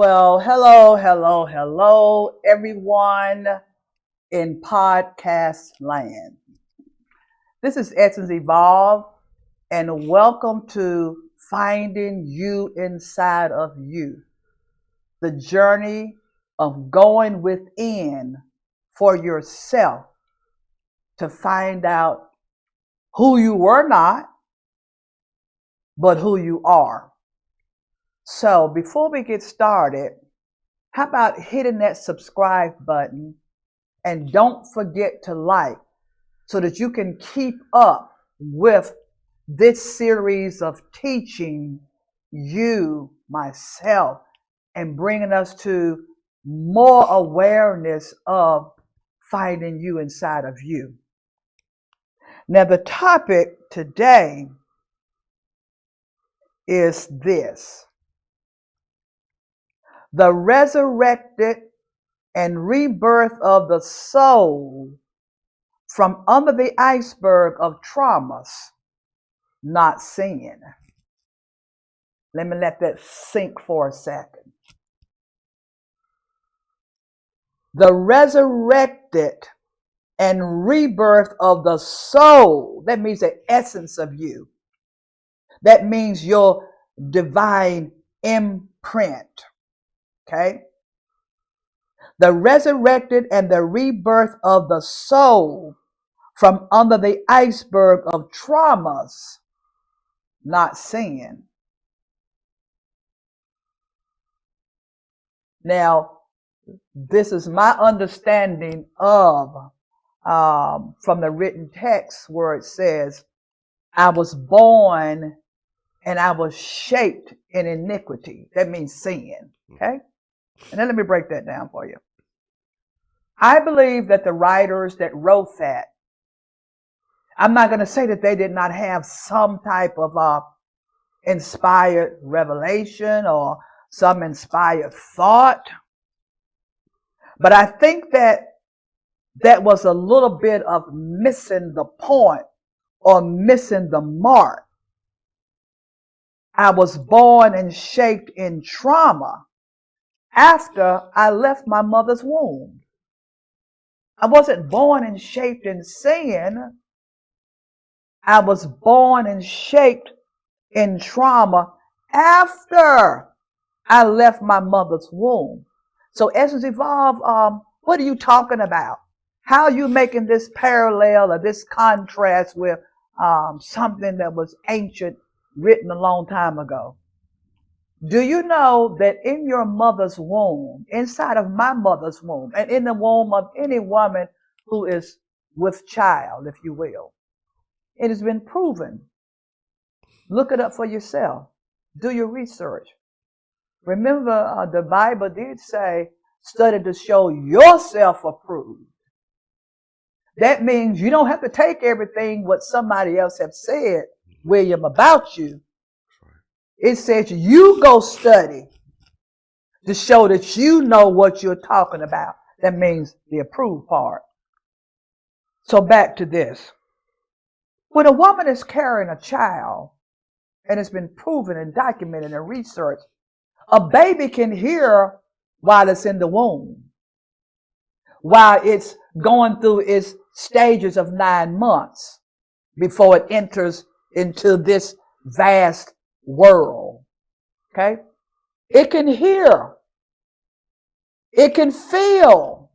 Well, hello, everyone in podcast land. This is Essence Evolve, and welcome to Finding You Inside of You, the journey of going within for yourself to find out who you were not, but who you are. So, before we get started, how about hitting that subscribe button and don't forget to like so that you can keep up with this series of teaching you, myself, and bringing us to more awareness of finding you inside of you. Now, the topic today is this: the resurrected and rebirth of the soul from under the iceberg of traumas not seen. Let me let that sink for a second. The resurrected and rebirth of the soul, that means the essence of you. That means your divine imprint. Okay? The resurrected and the rebirth of the soul from under the iceberg of traumas not seen. Now, this is my understanding of from the written text where it says, I was born and I was shaped in iniquity. That means sin. Okay? And then let me break that down for you. I believe that the writers that wrote that, I'm not going to say that they did not have some type of inspired revelation or some inspired thought. But I think that was a little bit of missing the point or missing the mark. I was born and shaped in trauma after I left my mother's womb. I wasn't born and shaped in sin. I was born and shaped in trauma after I left my mother's womb. So Essence Evolve, what are you talking about? How are you making this parallel or this contrast with something that was ancient, written a long time ago? Do you know that in your mother's womb, inside of my mother's womb, and in the womb of any woman who is with child, if you will, it has been proven. Look it up for yourself. Do your research. Remember, the Bible did say, study to show yourself approved. That means you don't have to take everything what somebody else have said, William, about you. It says you go study to show that you know what you're talking about. That means the approved part. So back to this. When a woman is carrying a child, and it's been proven and documented and researched, a baby can hear while it's in the womb, while it's going through its stages of 9 months before it enters into this vast world. Okay? It can hear. It can feel.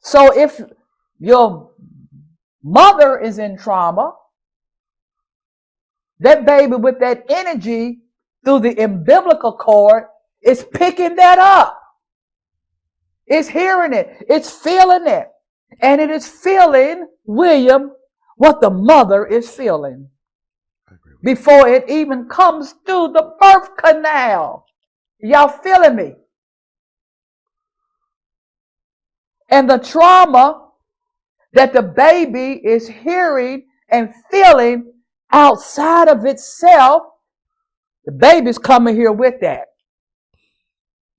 So if your mother is in trauma, that baby with that energy through the umbilical cord is picking that up. It's hearing it. It's feeling it. And it is feeling, William, what the mother is feeling before it even comes through the birth canal. Y'all feeling me? And the trauma that the baby is hearing and feeling outside of itself, the baby's coming here with that.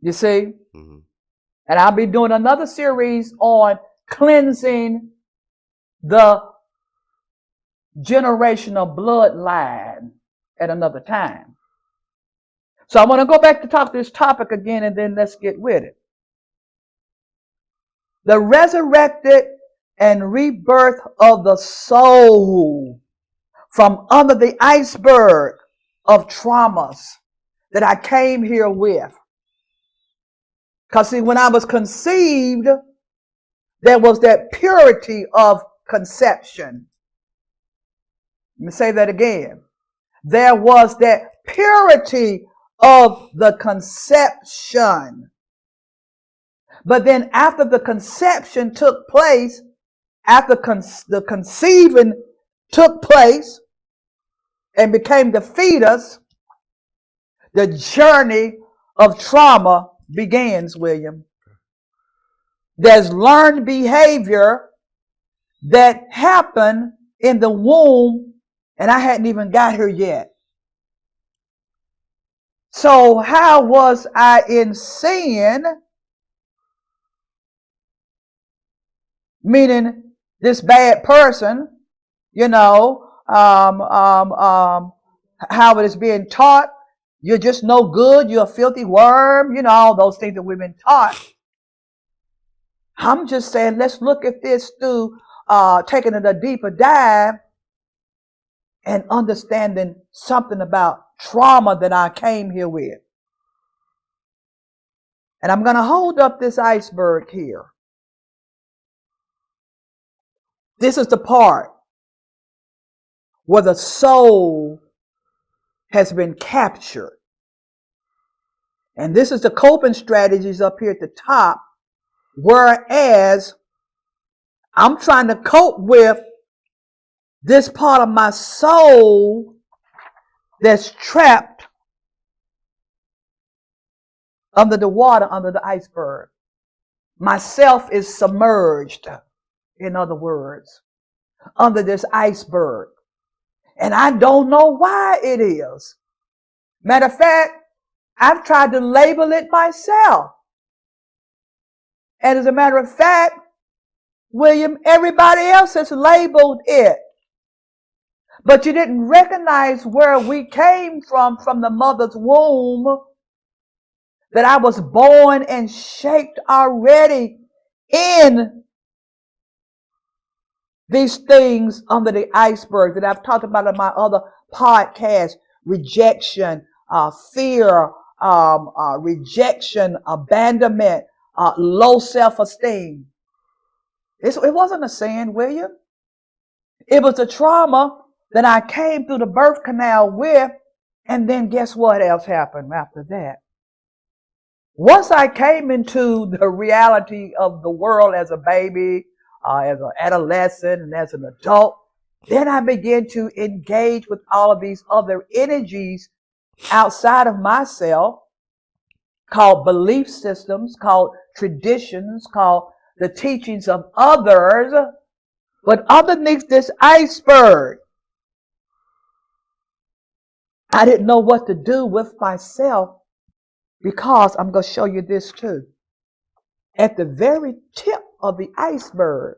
You see? Mm-hmm. And I'll be doing another series on cleansing the generational bloodline at another time. So I want to go back to talk this topic again, and then let's get with it. The resurrected and rebirth of the soul from under the iceberg of traumas that I came here with. Because see, when I was conceived, there was that purity of conception. Let me say that again. There was that purity of the conception. But then after the conception took place, after the conceiving took place and became the fetus, the journey of trauma begins, William. There's learned behavior that happened in the womb, and I hadn't even got here yet. So how was I in sin? Meaning this bad person, how it is being taught. You're just no good. You're a filthy worm. All those things that we've been taught. I'm just saying, let's look at this through taking it a deeper dive and understanding something about trauma that I came here with. And I'm going to hold up this iceberg here. This is the part where the soul has been captured. And this is the coping strategies up here at the top. Whereas I'm trying to cope with this part of my soul that's trapped under the water, under the iceberg. Myself is submerged, in other words, under this iceberg. And I don't know why it is. Matter of fact, I've tried to label it myself. And as a matter of fact, William, everybody else has labeled it. But you didn't recognize where we came from the mother's womb, that I was born and shaped already in these things under the iceberg that I've talked about in my other podcasts: rejection, fear, rejection, abandonment, low self-esteem. It wasn't a sin, William. It was a trauma that I came through the birth canal with, and then guess what else happened after that? Once I came into the reality of the world as a baby, as an adolescent, and as an adult, then I began to engage with all of these other energies outside of myself, called belief systems, called traditions, called the teachings of others. But underneath this iceberg, I didn't know what to do with myself, because I'm going to show you this too. At the very tip of the iceberg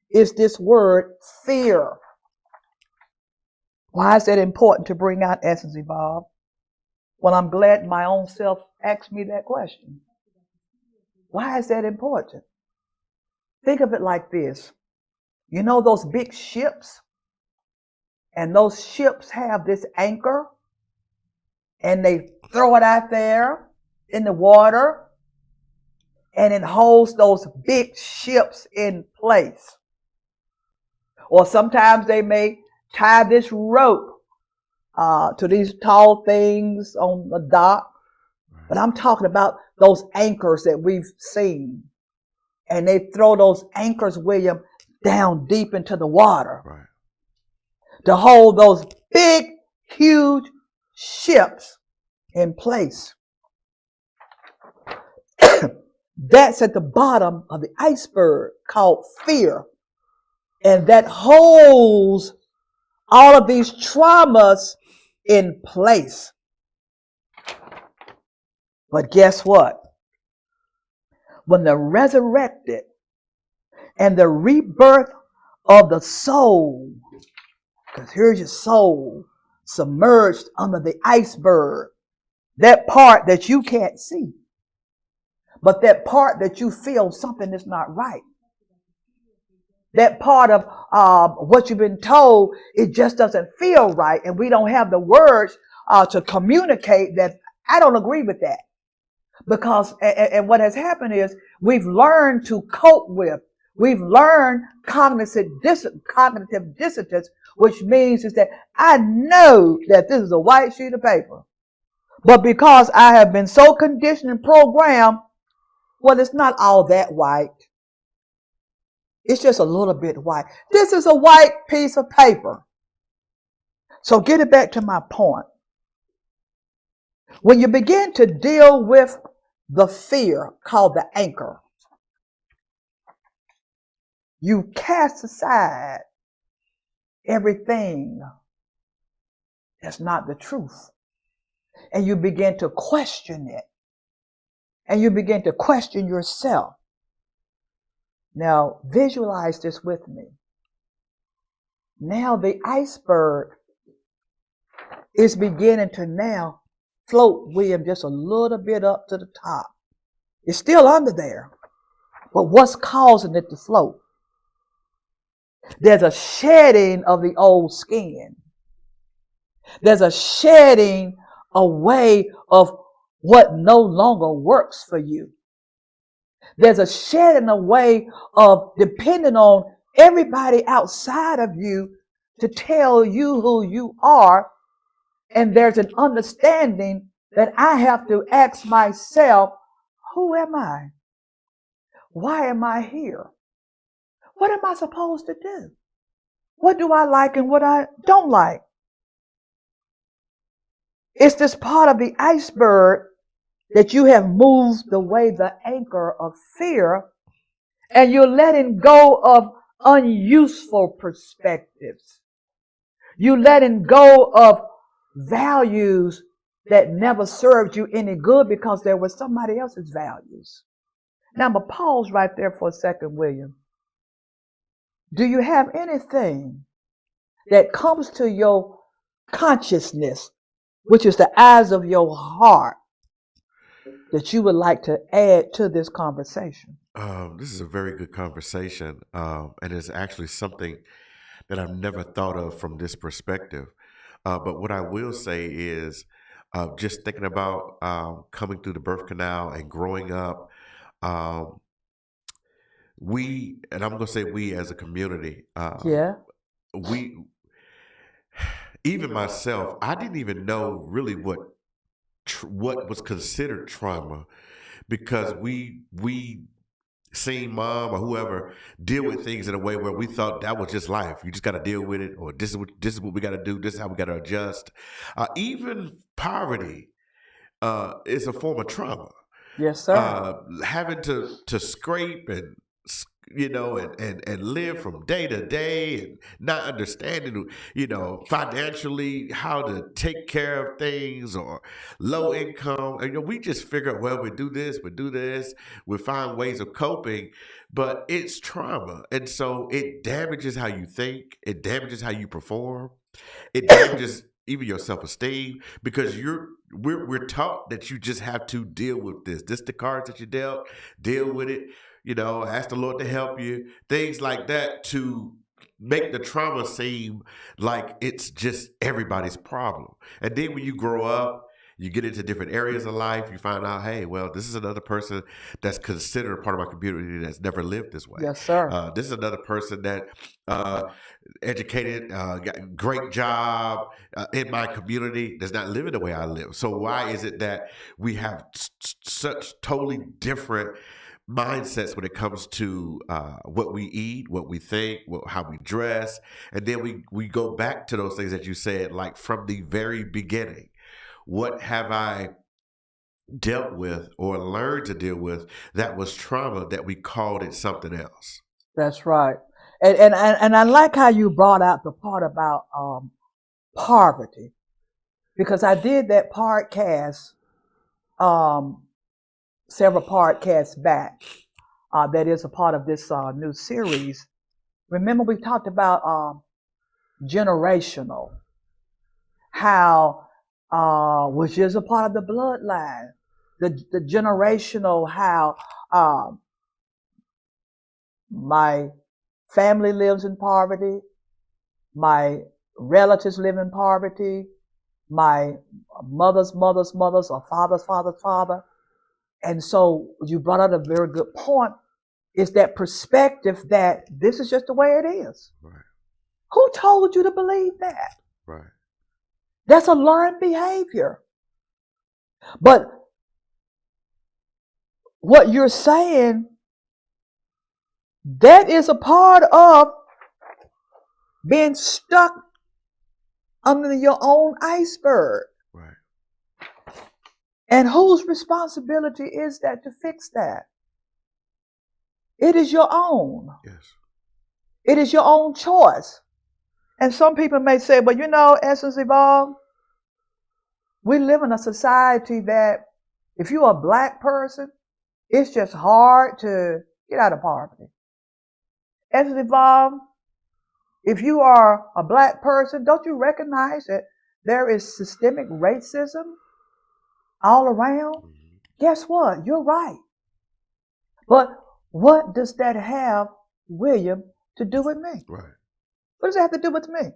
is this word fear. Why is that important to bring out, Essence Evolve? Well, I'm glad my own self asked me that question. Why is that important? Think of it like this. You know those big ships? And those ships have this anchor, and they throw it out there in the water, and it holds those big ships in place. Or sometimes they may tie this rope to these tall things on the dock. But I'm talking about those anchors that we've seen. And they throw those anchors, William, down deep into the water. Right. To hold those big, huge ships in place. That's at the bottom of the iceberg, called fear. And that holds all of these traumas in place. But guess what? When the resurrected and the rebirth of the soul, because here's your soul submerged under the iceberg, that part that you can't see, but that part that you feel something is not right. That part of what you've been told, it just doesn't feel right, and we don't have the words to communicate that I don't agree with that. Because, and what has happened is we've learned to cope with, we've learned cognitive dissonance, which means is that I know that this is a white sheet of paper, but because I have been so conditioned and programmed, well, it's not all that white. It's just a little bit white. This is a white piece of paper. So get it back to my point. When you begin to deal with the fear called the anchor, you cast aside everything that's not the truth. And you begin to question it. And you begin to question yourself. Now, visualize this with me. Now the iceberg is beginning to now float, William, just a little bit up to the top. It's still under there, but what's causing it to float? There's a shedding of the old skin. There's a shedding away of what no longer works for you. There's a shedding away of depending on everybody outside of you to tell you who you are. And there's an understanding that I have to ask myself, who am I? Why am I here? What am I supposed to do? What do I like and what I don't like? It's this part of the iceberg that you have moved away the anchor of fear, and you're letting go of unuseful perspectives. You're letting go of values that never served you any good because there was somebody else's values. Now I'm going to pause right there for a second, William. Do you have anything that comes to your consciousness, which is the eyes of your heart, that you would like to add to this conversation? This is a very good conversation, and it's actually something that I've never thought of from this perspective. But what I will say is, just thinking about coming through the birth canal and growing up, um, and I'm going to say we as a community, Yeah. we, even myself, I didn't even know really what was considered trauma because we seen mom or whoever deal with things in a way where we thought that was just life. You just got to deal with it, or this is what we got to do. This is how we got to adjust. Even poverty is a form of trauma. Yes, sir. Having to scrape and and live from day to day and not understanding financially how to take care of things, or low income. We just figure, well, we do this, we find ways of coping, but it's trauma, and so it damages how you think, it damages how you perform, it damages even your self-esteem, because we're taught that you just have to deal with this the cards that you dealt, deal with it, ask the Lord to help you, things like that, to make the trauma seem like it's just everybody's problem. And then when you grow up, you get into different areas of life, you find out, hey, well, this is another person that's considered a part of my community that's never lived this way. Yes, sir. This is another person that educated, got a great job in my community, that's not living the way I live. So why is it that we have such totally different mindsets when it comes to what we eat, what we think, how we dress, and then we go back to those things that you said, like from the very beginning. What have I dealt with or learned to deal with that was trauma that we called it something else? That's right. And I like how you brought out the part about poverty, because I did that podcast several podcasts back. That is a part of this new series. Remember, we talked about generational, how which is a part of the bloodline, the generational, how my family lives in poverty, my relatives live in poverty, my mother's mother's mother's or father's father's father. And so you brought out a very good point, is that perspective that this is just the way it is. Right. Who told you to believe that? Right. That's a learned behavior. But what you're saying, that is a part of being stuck under your own iceberg. Right. And whose responsibility is that to fix that? It is your own. Yes. It is your own choice. And some people may say, but you know, Essence Evolve, we live in a society that if you're a black person, it's just hard to get out of poverty. Essence Evolve, if you are a black person, don't you recognize that there is systemic racism all around? Mm-hmm. Guess what? You're right. But what does that have, William, to do with me? Right. What does it have to do with me?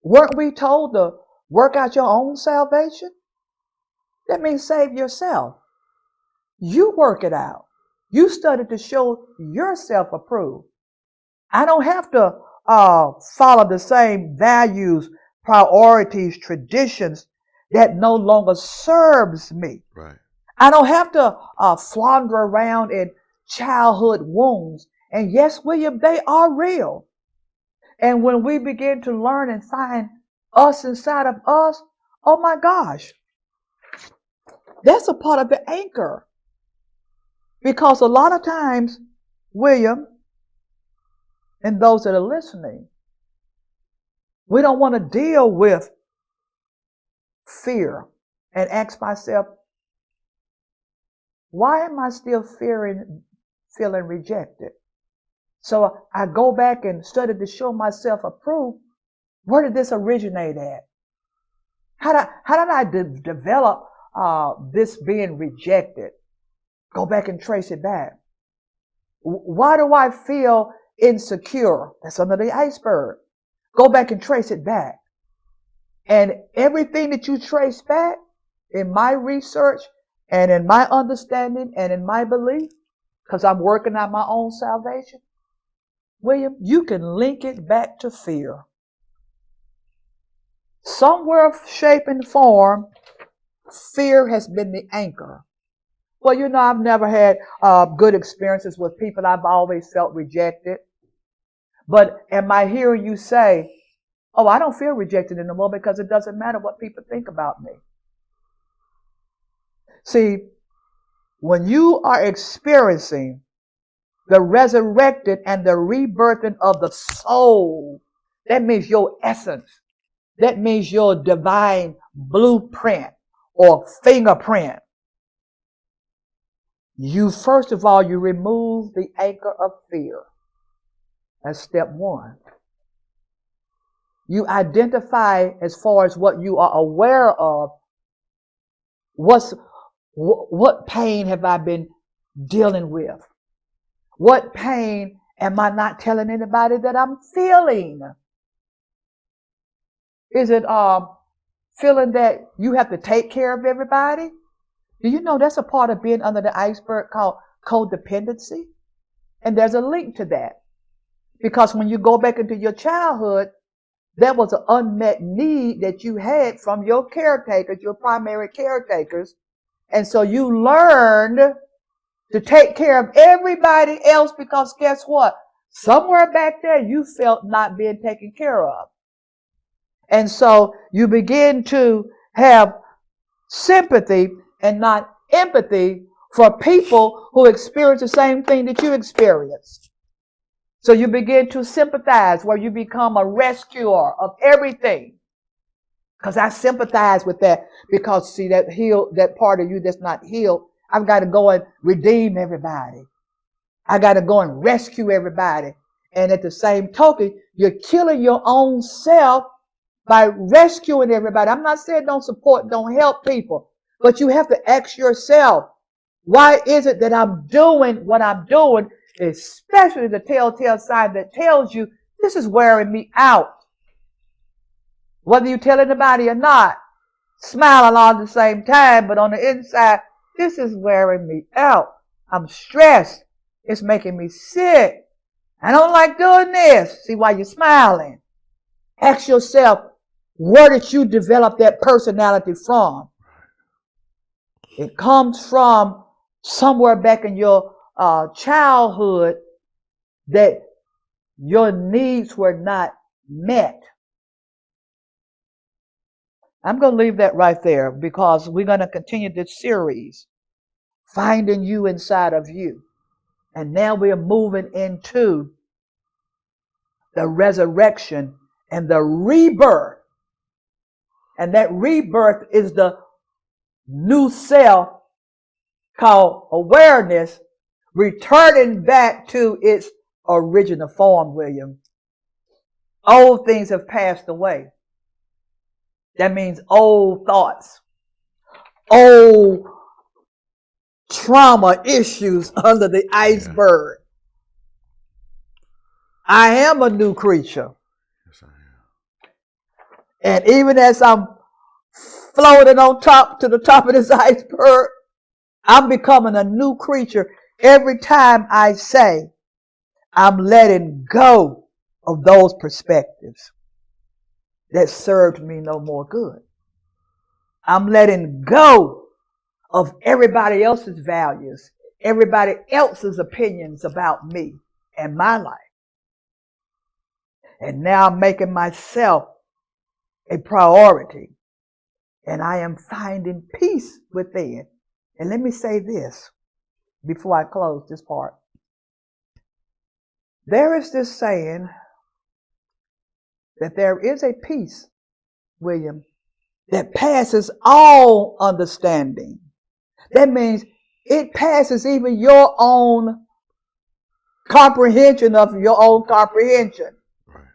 Weren't we told to work out your own salvation? That means save yourself. You work it out. You study to show yourself approved. I don't have to follow the same values, priorities, traditions that no longer serves me. Right. I don't have to flounder around in childhood wounds. And yes, William, they are real. And when we begin to learn and find us inside of us, oh my gosh, that's a part of the anchor. Because a lot of times, William, and those that are listening, we don't want to deal with fear and ask myself, why am I still feeling rejected? So I go back and study to show myself approved. Where did this originate at? How did I develop this being rejected? Go back and trace it back. Why do I feel insecure? That's under the iceberg. Go back and trace it back. And everything that you trace back, in my research and in my understanding and in my belief, because I'm working out my own salvation, William, you can link it back to fear. Somewhere, shape, and form, fear has been the anchor. Well, you know, I've never had good experiences with people. I've always felt rejected. But am I hearing you say, oh, I don't feel rejected anymore because it doesn't matter what people think about me? See, when you are experiencing the resurrected and the rebirthing of the soul, that means your essence. That means your divine blueprint or fingerprint. You, first of all, you remove the anchor of fear. That's step one. You identify as far as what you are aware of. What pain have I been dealing with? What pain am I not telling anybody that I'm feeling? Is it feeling that you have to take care of everybody? Do you know that's a part of being under the iceberg called codependency? And there's a link to that. Because when you go back into your childhood, there was an unmet need that you had from your caretakers, your primary caretakers. And so you learned to take care of everybody else because guess what? Somewhere back there you felt not being taken care of. And so you begin to have sympathy and not empathy for people who experience the same thing that you experienced. So you begin to sympathize where you become a rescuer of everything. Because I sympathize with that because see that part of you that's not healed, I've got to go and redeem everybody. I got to go and rescue everybody. And at the same token, you're killing your own self by rescuing everybody. I'm not saying don't support, don't help people, but you have to ask yourself, why is it that I'm doing what I'm doing, especially the telltale sign that tells you this is wearing me out. Whether you tell anybody or not, smile along at the same time, but on the inside, this is wearing me out. I'm stressed. It's making me sick. I don't like doing this. See why you're smiling. Ask yourself, where did you develop that personality from? It comes from somewhere back in your childhood that your needs were not met. I'm going to leave that right there because we're going to continue this series, Finding You Inside of You. And now we're moving into the resurrection and the rebirth. And that rebirth is the new self called awareness, returning back to its original form, William. Old things have passed away. That means old thoughts, old trauma issues under the iceberg. Yeah. I am a new creature. Yes, I am. And even as I'm floating on top to the top of this iceberg, I'm becoming a new creature every time I say I'm letting go of those perspectives that served me no more good. I'm letting go of everybody else's values, everybody else's opinions about me and my life. And now I'm making myself a priority. And I am finding peace within. And let me say this before I close this part. There is this saying that there is a peace, William, that passes all understanding. That means it passes even your own comprehension of your own comprehension. Right.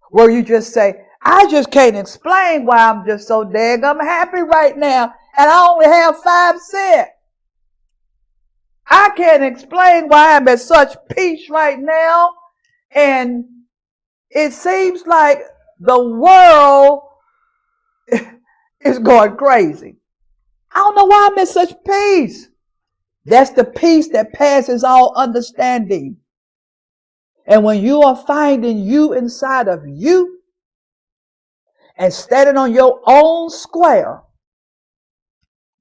Where you just say, I just can't explain why I'm just so daggum happy right now and I only have 5 cents. I can't explain why I'm at such peace right now and it seems like the world is going crazy. I don't know why I'm in such peace. That's the peace that passes all understanding. And when you are finding you inside of you and standing on your own square,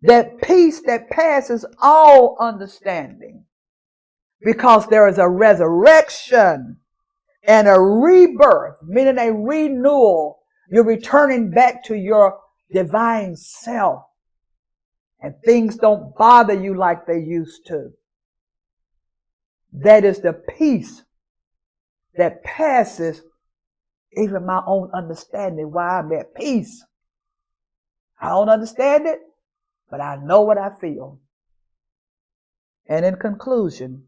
that peace that passes all understanding, because there is a resurrection and a rebirth, meaning a renewal. You're returning back to your divine self. And things don't bother you like they used to. That is the peace that passes even my own understanding why I'm at peace. I don't understand it, but I know what I feel. And in conclusion,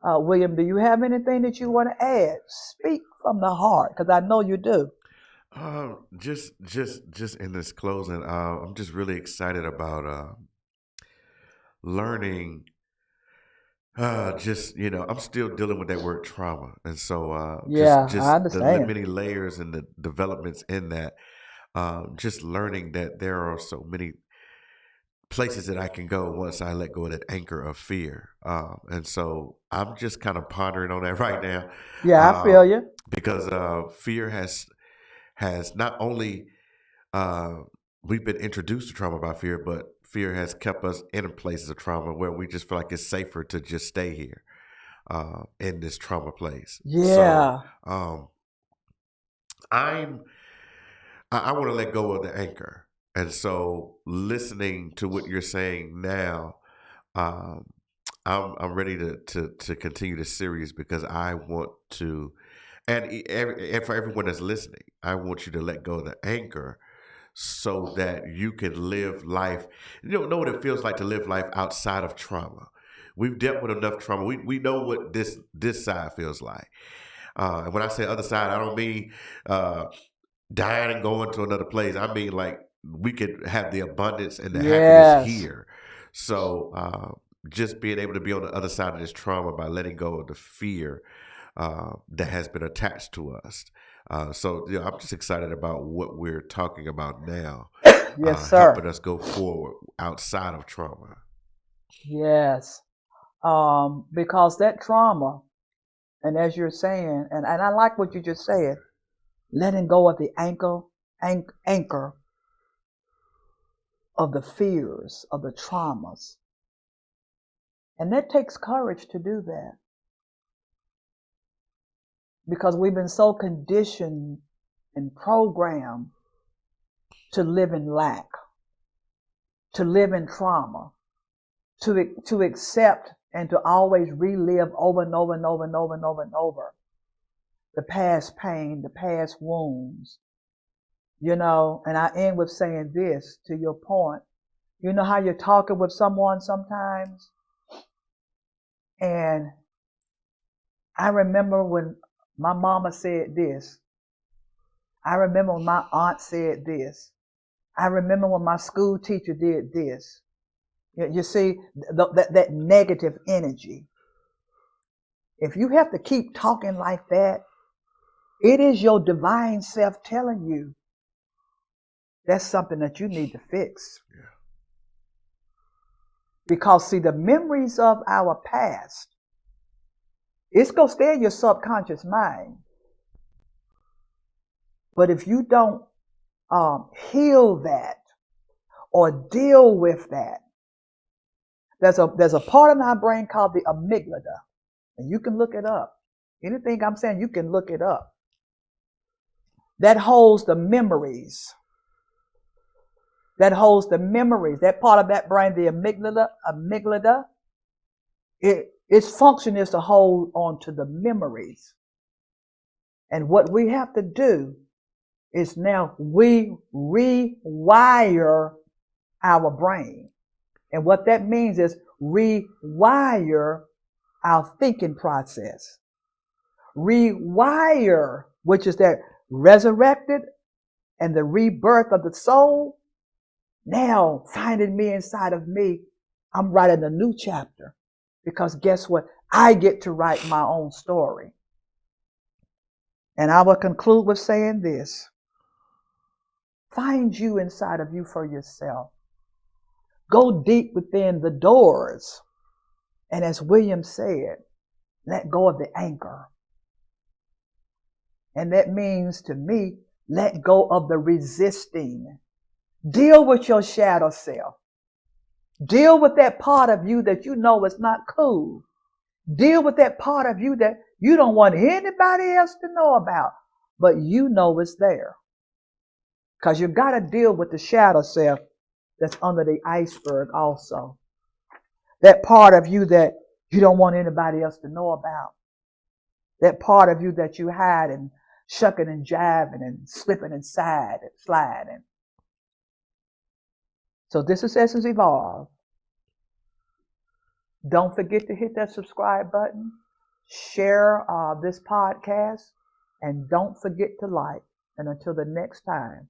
William, do you have anything that you want to add? Speak from the heart, because I know you do. Just in this closing, I'm just really excited about learning. I'm still dealing with that word trauma, and so I understand the many layers and the developments in that. Just learning that there are so many places that I can go once I let go of that anchor of fear, and so I'm just kind of pondering on that right now. Yeah, I feel you. Because fear has not only we've been introduced to trauma by fear, but fear has kept us in places of trauma where we just feel like it's safer to just stay here in this trauma place. Yeah. So I want to let go of the anchor, and so listening to what you're saying now, I'm ready to continue this series because I want to. And for everyone that's listening, I want you to let go of the anchor so that you can live life. You don't know what it feels like to live life outside of trauma. We've dealt with enough trauma. We know what this side feels like. And when I say other side, I don't mean dying and going to another place. I mean, like, we could have the abundance and the happiness Yes. here. So just being able to be on the other side of this trauma by letting go of the fear that has been attached to us. So I'm just excited about what we're talking about now, Yes, sir. helping us go forward outside of trauma. Yes. Because that trauma, and as you're saying, and I like what you just said, letting go of the anchor of the fears, of the traumas. And that takes courage to do that. Because we've been so conditioned and programmed to live in lack, to live in trauma, to accept and to always relive over and over and over and over and over and over the past pain, the past wounds. And I end with saying this to your point. You know how you're talking with someone sometimes? And I remember when my mama said this. I remember when my aunt said this. I remember when my school teacher did this. You see, that negative energy. If you have to keep talking like that, it is your divine self telling you that's something that you need to fix. Yeah. Because, see, the memories of our past, it's going to stay in your subconscious mind. But if you don't heal that or deal with that, there's a part in our brain called the amygdala. And you can look it up. Anything I'm saying, you can look it up. That holds the memories. That holds the memories. That part of that brain, the amygdala, its function is to hold on to the memories. And what we have to do is now we rewire our brain. And what that means is rewire our thinking process. Rewire, which is that resurrected and the rebirth of the soul. Now, finding me inside of me, I'm writing a new chapter. Because guess what? I get to write my own story. And I will conclude with saying this. Find you inside of you for yourself. Go deep within the doors. And as William said, let go of the anchor. And that means to me, let go of the resisting. Deal with your shadow self. Deal with that part of you that you know is not cool. Deal with that part of you that you don't want anybody else to know about, but you know it's there. Because you've got to deal with the shadow self that's under the iceberg also. That part of you that you don't want anybody else to know about. That part of you that you hide and shucking and jiving and slipping and sliding. So this is Essence Evolve. Don't forget to hit that subscribe button. Share this podcast. And don't forget to like. And until the next time,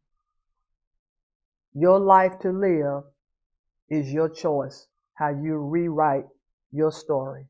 your life to live is your choice. How you rewrite your story.